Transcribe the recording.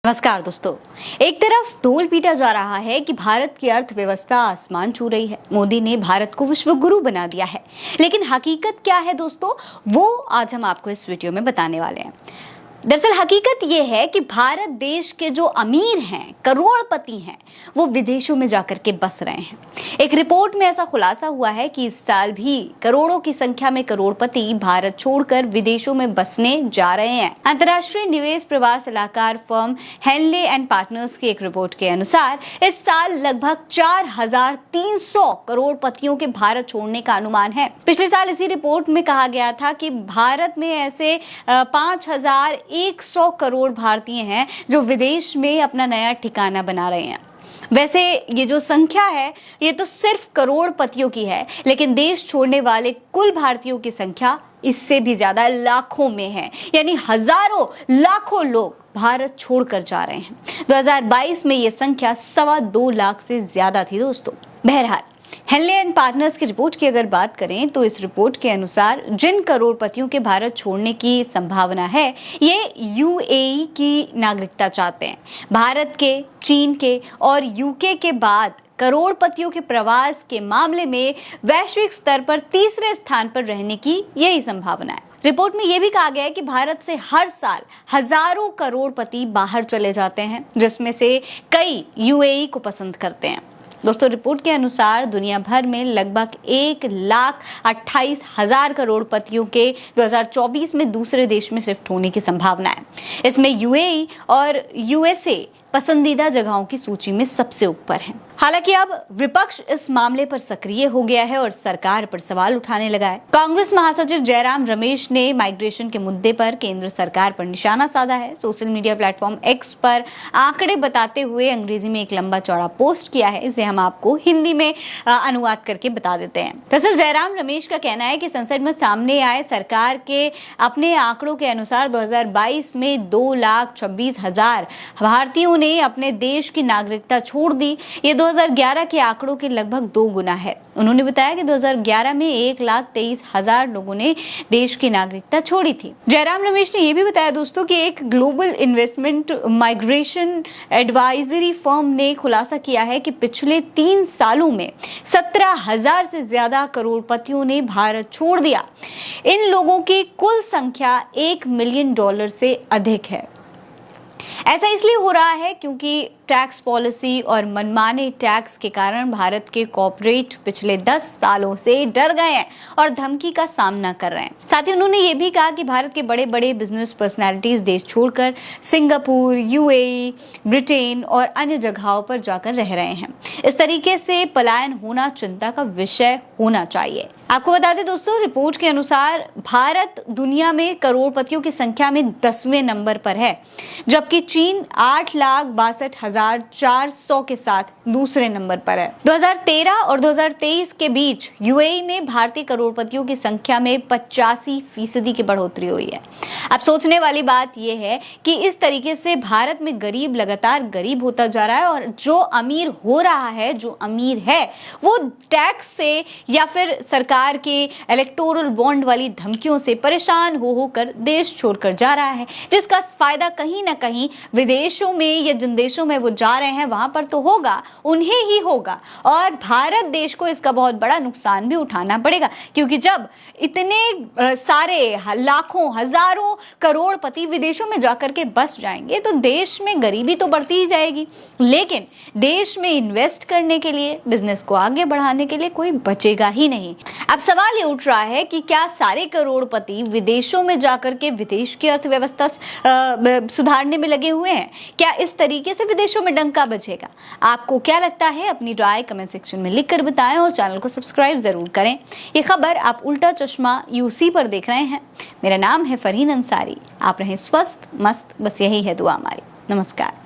नमस्कार दोस्तों। एक तरफ ढोल पीटा जा रहा है कि भारत की अर्थव्यवस्था आसमान छू रही है, मोदी ने भारत को विश्व गुरु बना दिया है, लेकिन हकीकत क्या है दोस्तों, वो आज हम आपको इस वीडियो में बताने वाले हैं। दरअसल हकीकत ये है कि भारत देश के जो अमीर हैं, करोड़पति हैं, वो विदेशों में जाकर के बस रहे हैं। एक रिपोर्ट में ऐसा खुलासा हुआ है कि इस साल भी करोड़ों की संख्या में करोड़पति भारत छोड़कर विदेशों में बसने जा रहे हैं। अंतर्राष्ट्रीय निवेश प्रवास सलाहकार फर्म हेनले एंड पार्टनर्स की एक रिपोर्ट के अनुसार इस साल लगभग 4,300 करोड़पतियों के भारत छोड़ने का अनुमान है। पिछले साल इसी रिपोर्ट में कहा गया था कि भारत में ऐसे 5,100 करोड़ भारतीय हैं जो विदेश में अपना नया ठिकाना बना रहे हैं। वैसे ये जो संख्या है ये तो सिर्फ करोड़पतियों की है, लेकिन देश छोड़ने वाले कुल भारतीयों की संख्या इससे भी ज्यादा लाखों में है, यानी हजारों लाखों लोग भारत छोड़कर जा रहे हैं। 2022 में ये संख्या 2.25 लाख से ज्यादा थी दोस्तों। बहरहाल हेनले एंड पार्टनर्स की रिपोर्ट की अगर बात करें तो इस रिपोर्ट के अनुसार जिन करोड़पतियों के भारत छोड़ने की संभावना है, ये यूएई की नागरिकता चाहते हैं। भारत के, चीन के और यूके के बाद करोड़पतियों के प्रवास के मामले में वैश्विक स्तर पर तीसरे स्थान पर रहने की यही संभावना है। रिपोर्ट में यह भी कहा गया है कि भारत से हर साल हजारों करोड़पति बाहर चले जाते हैं, जिसमें से कई यूएई को पसंद करते हैं। दोस्तों, रिपोर्ट के अनुसार दुनिया भर में लगभग 1,28,000 करोड़पतियों के 2024 में दूसरे देश में शिफ्ट होने की संभावना है। इसमें यूएई और यूएसए पसंदीदा जगहों की सूची में सबसे ऊपर है। हालांकि अब विपक्ष इस मामले पर सक्रिय हो गया है और सरकार पर सवाल उठाने लगा है। कांग्रेस महासचिव जयराम रमेश ने माइग्रेशन के मुद्दे पर केंद्र सरकार पर निशाना साधा है। सोशल मीडिया प्लेटफॉर्म एक्स पर आंकड़े बताते हुए अंग्रेजी में एक लंबा चौड़ा पोस्ट किया है। इसे हम आपको हिंदी में अनुवाद करके बता देते हैं। दरअसल जयराम रमेश का कहना है कि संसद में सामने आए सरकार के अपने आंकड़ों के अनुसार 2022 में 2,26,000 भारतीयों ने अपने देश की नागरिकता छोड़ दी। ये 2011 के आंकड़ों के लगभग 2 गुना है। उन्होंने बताया कि 2011 में 1,23,000 लोगों ने देश की नागरिकता छोड़ी थी। जयराम रमेश ने यह भी बताया दोस्तों कि एक global investment migration advisory firm ने खुलासा किया है कि पिछले 3 सालों में 17,000 से ज्यादा करोड़पतियों ने भारत छोड़ दिया। इन लोगों की कुल संख्या $1 मिलियन से अधिक है। ऐसा इसलिए हो रहा है क्योंकि टैक्स पॉलिसी और मनमाने टैक्स के कारण भारत के कॉर्पोरेट पिछले 10 सालों से डर गए हैं और धमकी का सामना कर रहे हैं। साथ ही उन्होंने ये भी कहा कि भारत के बड़े बड़े बिजनेस पर्सनालिटीज देश छोड़कर सिंगापुर, यूएई, ब्रिटेन और अन्य जगहों पर जाकर रह रहे हैं। इस तरीके से पलायन होना चिंता का विषय होना चाहिए। आपको बता दें दोस्तों, रिपोर्ट के अनुसार भारत दुनिया में करोड़पतियों की संख्या में 10वें नंबर पर है, जबकि चीन 8,62,400 के साथ दूसरे नंबर पर है। 2013 और 2023 के बीच यूएई में भारतीय करोड़पतियों की संख्या में 85% की बढ़ोतरी हुई है। अब सोचने वाली बात यह है कि इस तरीके से भारत में गरीब लगातार गरीब होता जा रहा है और जो अमीर हो रहा है, जो अमीर है, वो टैक्स से या फिर सरकार के इलेक्टोरल बॉन्ड वाली धमकियों से परेशान हो होकर देश छोड़कर जा रहा है, जिसका फायदा कहीं ना कहीं विदेशों में या जिन देशों में वो जा रहे हैं वहां पर तो होगा, उन्हें ही होगा। और भारत देश को इसका बहुत बड़ा नुकसान भी उठाना पड़ेगा, क्योंकि जब इतने सारे लाखों हजारों करोड़पति विदेशों में जाकर के बस जाएंगे तो देश में गरीबी तो बढ़ती ही जाएगी, लेकिन देश में इन्वेस्ट करने के लिए, बिजनेस को आगे बढ़ाने के लिए कोई बचेगा ही नहीं। अब सवाल ये उठ रहा है कि क्या सारे करोड़पति विदेशों में जाकर के विदेश की अर्थव्यवस्था सुधारने में लगे हुए हैं? क्या इस तरीके से विदेशों में डंका बजेगा? आपको क्या लगता है? अपनी राय कमेंट सेक्शन में लिखकर बताएं और चैनल को सब्सक्राइब जरूर करें। ये खबर आप उल्टा चश्मा यूसी पर देख रहे हैं। मेरा नाम है फरहीन अंसारी। आप रहें स्वस्थ मस्त, बस यही है दुआ हमारी। नमस्कार।